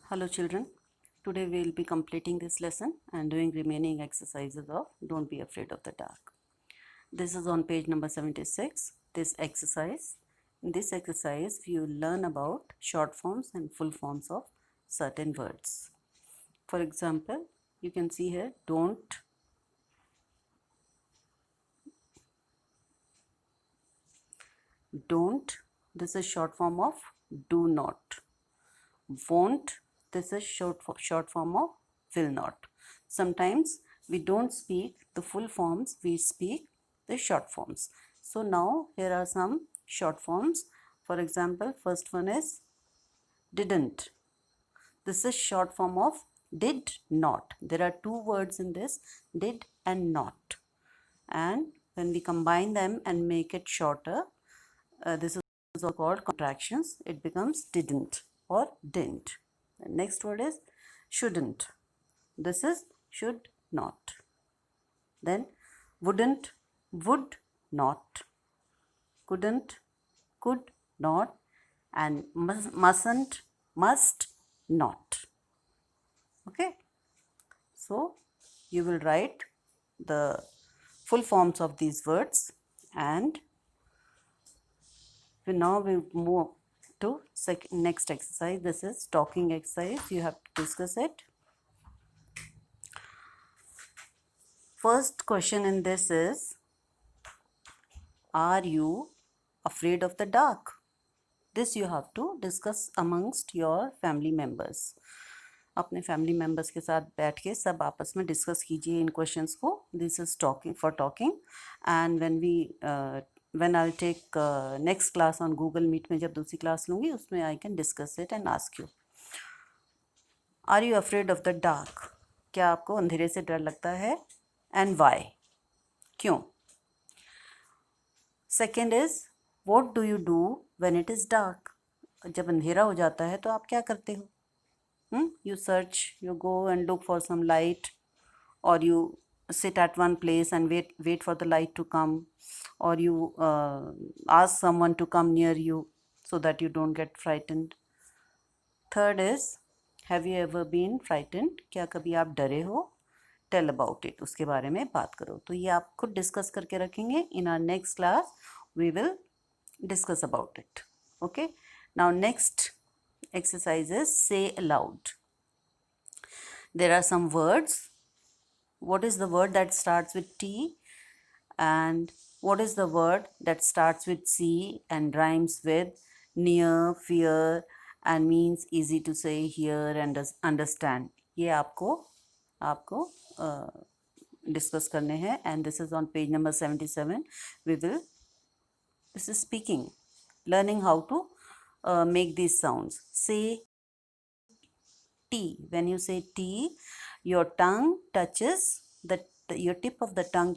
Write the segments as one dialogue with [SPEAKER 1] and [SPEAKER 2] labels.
[SPEAKER 1] Hello children, today we will be completing this lesson and doing remaining exercises of Don't Be Afraid of the Dark. This is on page number 76, this exercise. In this exercise, we will learn about short forms and full forms of certain words. For example, you can see here, don't, this is short form of do not. Won't, this is short form of will not. Sometimes we don't speak the full forms, we speak the short forms. So now here are some short forms. For example, first one is didn't. This is short form of did not. There are two words in this, did and not. And when we combine them and make it shorter, this is also called contractions. It becomes didn't or didn't. The next word is shouldn't. This is should not. Then wouldn't, would not. Couldn't, could not. And mustn't, must not. Okay. So you will write the full forms of these words, and now we move to next exercise. This is talking exercise. You have to discuss it. First question in this is, are you afraid of the dark? This you have to discuss amongst your family members. अपने family members के साथ बैठ के सब आपस में discuss कीजिए इन questions को. This is talking for talking. And when I'll take next class on Google Meet में जब दूसरी क्लास लूँगी उसमें I can discuss it and ask you. Are you afraid of the dark? क्या आपको अंधेरे से डर लगता है? And why? क्यों? Second is, what do you do when it is dark? जब अंधेरा हो जाता है तो आप क्या करते हो? You search, you go and look for some light, or you sit at one place and wait for the light to come, or you ask someone to come near you so that you don't get frightened. Third is, have you ever been frightened? क्या कभी आप डरे हो? Tell about it. उसके बारे में बात करो. तो ये आप खुद डिस्कस करके रखेंगे. In our next class we will discuss about it. Okay. Now next exercise is say aloud. There are some words. What is the word that starts with T? And what is the word that starts with C and rhymes with near, fear, and means easy to say, hear, and understand? ये आपको discuss करने हैं. And this is on page number 77. This is speaking, learning how to make these sounds. Say T. When you say T, your tongue touches your tip of the tongue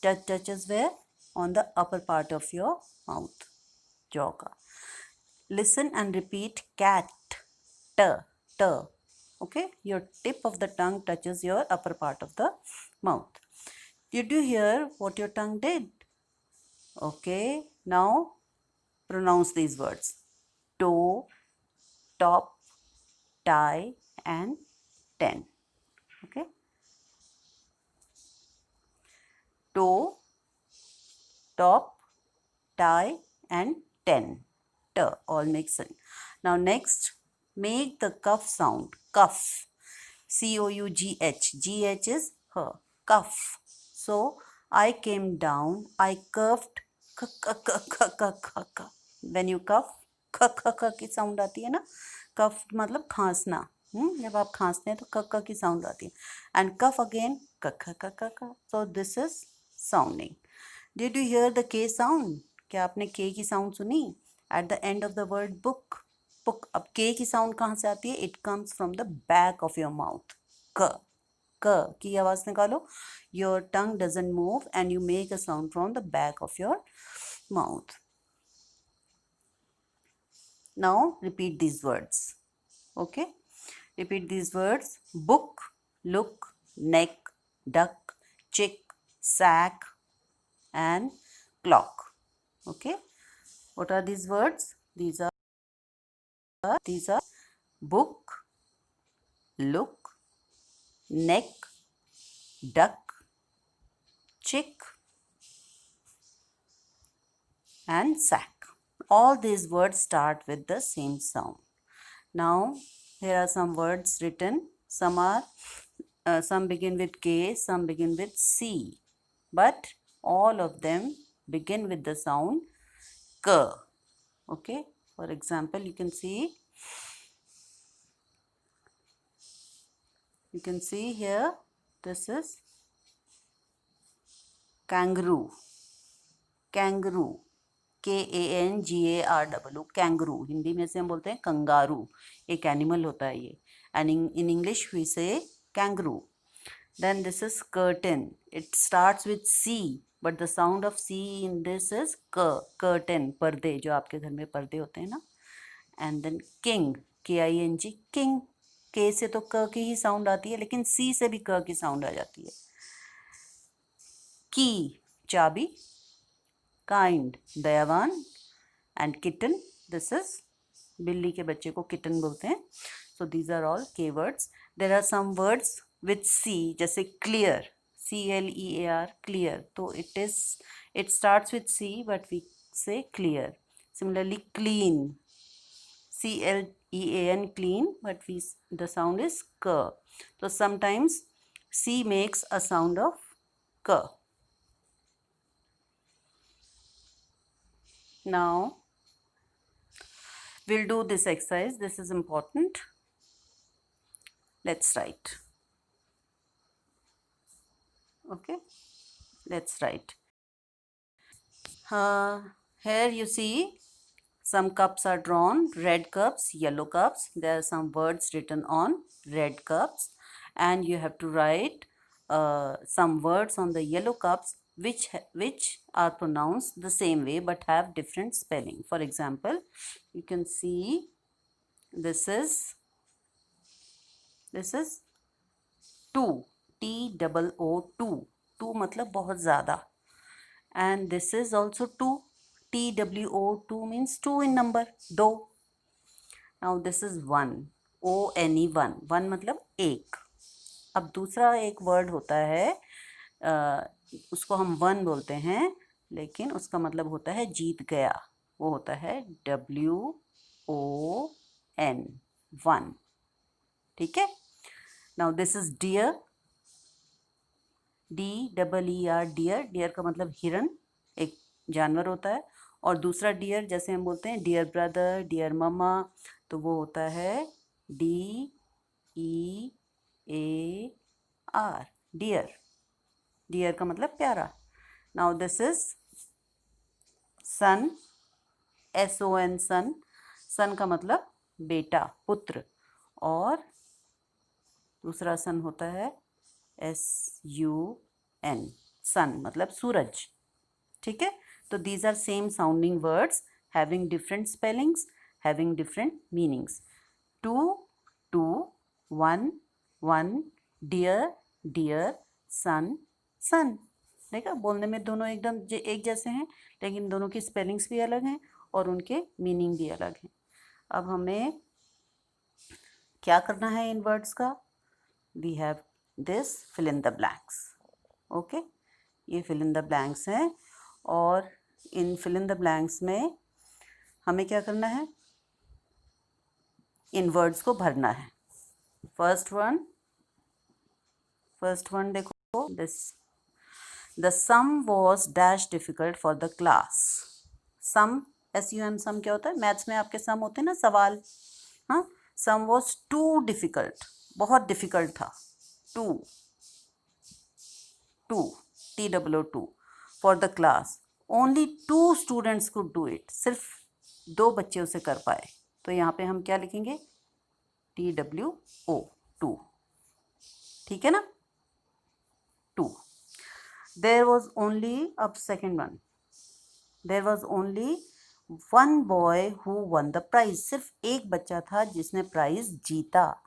[SPEAKER 1] touches where? On the upper part of your mouth, jaw ka. Listen and repeat cat, t, t. Okay, your tip of the tongue touches your upper part of the mouth. Did you hear what your tongue did? Okay, now pronounce these words: toe, top, tie, and 10. Okay, toe, top, tie, and 10. T, all mixed. Now next, make the cuff sound. Cuff. C-O-U-G-H. G-H is her. Cuff. So I came down. I cuffed. When you cuff, की sound आती है ना. Cuff मतलब खांसना. जब आप खांसते हैं तो क की sound आती है. And cuff again, क. So this is sounding. Did you hear the K sound? क्या आपने K की sound सुनी? At the end of the word book. Book. अब K की sound कहाँ से आती है? It comes from the back of your mouth. क की आवाज निकालो. Your tongue doesn't move and you make a sound from the back of your mouth. Now repeat these words. Okay? Repeat these words. Book, look, neck, duck, chick, sack, and clock. Okay? What are these words? These are book, look, neck, duck, chick, and sack. All these words start with the same sound. Now, here are some words written. Some begin with K, some begin with C, but all of them begin with the sound K. Okay. For example, you can see here. This is kangaroo. Kangaroo. KANGAROO. Kangaroo. Hindi में से हम बोलते हैं kangaroo. एक animal होता है ये. And in English we say kangaroo. Then this is curtain. It starts with C, but the sound of C in this is K. Curtain. पर्दे. जो आपके घर में पर्दे होते हैं ना. And then king. KING. King. K से तो क की ही साउंड आती है, लेकिन C से भी क की साउंड आ जाती है. की. चाबी. काइंड. दयावान. And kitten. दिस इज बिल्ली के बच्चे को किटन बोलते हैं. So these are all K words. There are some words with C, जैसे क्लियर. CLEAR. क्लियर. तो it starts with C, but we say clear. Similarly clean. CLEAN. clean, but the sound is K. So sometimes C makes a sound of K. Now we'll do this exercise. This is important. Let's write. Okay, let's write. Here you see some cups are drawn. Red cups, yellow cups. There are some words written on red cups, and you have to write some words on the yellow cups which are pronounced the same way but have different spelling. For example, you can see this is two. TOO. Too मतलब बहुत ज़्यादा. And this is also two. TWO. Two means two in number. दो. Now this is one. ONE. one. One मतलब एक. अब दूसरा एक word होता है, उसको हम वन बोलते हैं, लेकिन उसका मतलब होता है जीत गया. वो होता है WON. वन. ठीक है. Now this is deer. DEER. Deer. Deer का मतलब हिरन, एक जानवर होता है. और दूसरा डियर, जैसे हम बोलते हैं डियर ब्रदर, डियर मम्मा, तो वो होता है DEAR. डियर. डियर का मतलब प्यारा. Now this is son. SON. Son. Son का मतलब बेटा, पुत्र. और दूसरा सन होता है SUN. सन मतलब सूरज. ठीक है. तो these are same sounding words having different spellings, having different meanings. To, one, dear, son, sun. देखा, बोलने में दोनों एकदम एक जैसे हैं, लेकिन दोनों की स्पेलिंग्स भी अलग हैं और उनके मीनिंग भी अलग हैं. अब हमें क्या करना है इन वर्ड्स का? We have this fill in the blanks. Okay, ये फिल इन द ब्लैंक्स हैं, और इन फिल इन द ब्लैंक्स में हमें क्या करना है? इन वर्ड्स को भरना है. फर्स्ट वन देखो. This the sum was dash difficult for the class. Sum, SUM. Sum क्या होता है? मैथ्स में आपके सम होते हैं ना, सवाल. हाँ, सम वॉज टू डिफिकल्ट. बहुत डिफिकल्ट था. Too TOO for the class. Only 2 students could do it. सिर्फ 2 बच्चे उसे कर पाए. तो यहाँ पे हम क्या लिखेंगे? TWO. 2. ठीक है ना? 2. देयर वॉज ओनली, अब second one, there was only one boy who won the prize. सिर्फ एक बच्चा था जिसने प्राइज जीता.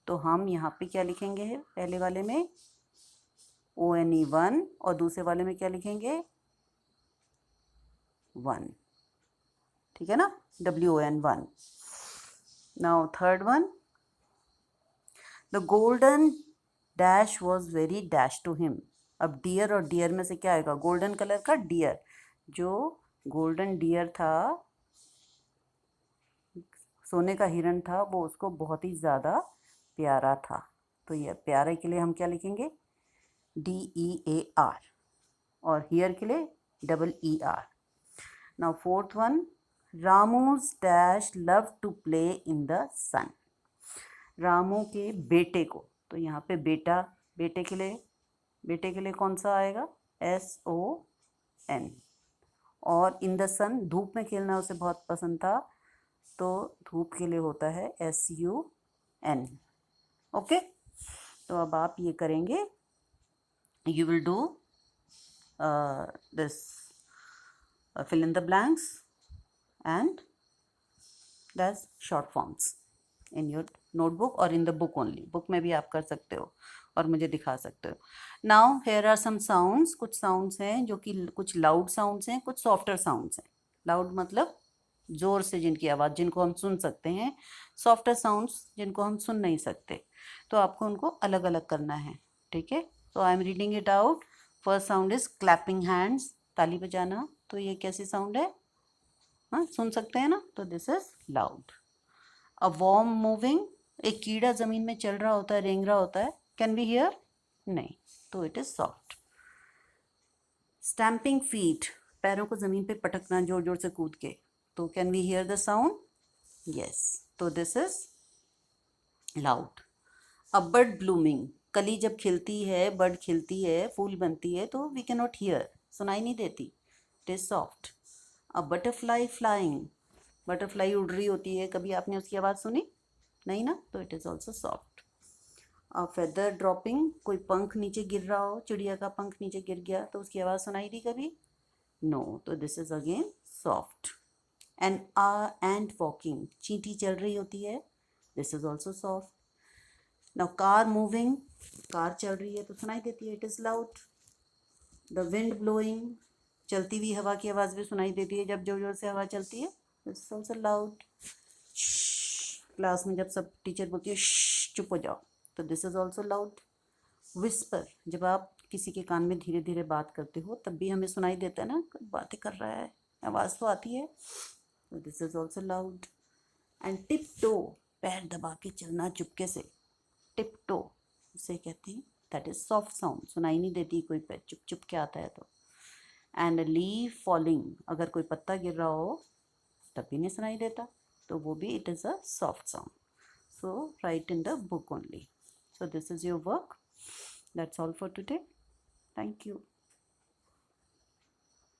[SPEAKER 1] तो हम यहाँ पे क्या लिखेंगे? पहले वाले में ONE 1, और दूसरे वाले में क्या लिखेंगे? 1. ठीक है ना? WON 1. Now third one. The golden dash was very dash to him. अब डियर और डियर में से क्या आएगा? गोल्डन कलर का डियर, जो गोल्डन डियर था, सोने का हिरन था, वो उसको बहुत ही ज़्यादा प्यारा था। तो ये प्यारे के लिए हम क्या लिखेंगे? DEAR, और हियर के लिए EER। Now fourth one, Ramu's dash love to play in the sun. Ramu के बेटे को, तो यहाँ पे बेटा, बेटे के लिए कौन सा आएगा? SON। और इन द सन, धूप में खेलना उसे बहुत पसंद था, तो धूप के लिए होता है SUN। ओके, तो अब आप ये करेंगे, you will do this fill in the blanks and that's short forms in your notebook or in the book only। book में भी आप कर सकते हो और मुझे दिखा सकते हो। now here are some sounds। कुछ sounds हैं जो कि कुछ loud sounds हैं, कुछ softer sounds हैं। loud मतलब जोर से जिनकी आवाज़, जिनको हम सुन सकते हैं। softer sounds जिनको हम सुन नहीं सकते, तो आपको उनको अलग अलग करना है, ठीक है। so I am reading it out। first sound is clapping hands, ताली बजाना। तो ये कैसी साउंड है? हाँ, सुन सकते हैं ना, तो this is loud. A worm moving, एक कीड़ा जमीन में चल रहा होता है, रेंग रहा होता है, कैन बी हियर? नहीं, तो it is soft. Stamping feet, पैरों को जमीन पे पटकना जोर जोर से कूद के, तो can we hear the sound? Yes, तो this is loud. A bird blooming, कली जब खिलती है, बर्ड खिलती है, फूल बनती है, तो वी कैन नॉट हियर, सुनाई नहीं देती, it is soft. A butterfly flying, butterfly उड़ रही होती है, कभी आपने उसकी आवाज़ सुनी? नहीं ना, तो it is also soft. A feather dropping, कोई पंख नीचे गिर रहा हो, चिड़िया का पंख नीचे गिर गया, तो उसकी आवाज़ सुनाई दी कभी? नो, तो this is again soft. And walking, चींटी चल रही होती है, this is also soft. Now car moving, car चल रही है तो सुनाई देती है, it is loud. The wind blowing, चलती हुई हवा की आवाज़ भी सुनाई देती है जब जोर जोर से हवा चलती है, इट्स ऑल्सो लाउड। क्लास में जब सब टीचर बोलती है चुप हो जाओ, तो this is also loud. Whisper, जब आप किसी के कान में धीरे धीरे बात करते हो, तब भी हमें सुनाई देता है ना, बातें कर रहा है, आवाज़ तो आती है, तो this is also loud. And tiptoe, पैर दबा के चलना चुपके से, टिप टो उसे कहते हैं, दैट इज सॉफ्ट साउंड, सुनाई नहीं देती कोई पैर चुप चुप के आता है तो। एंड लीफ फॉलिंग, अगर कोई पत्ता गिर रहा हो तब भी नहीं सुनाई देता, तो वो भी it is a soft sound. So right in the book only. So this is your work. That's all for today. Thank you.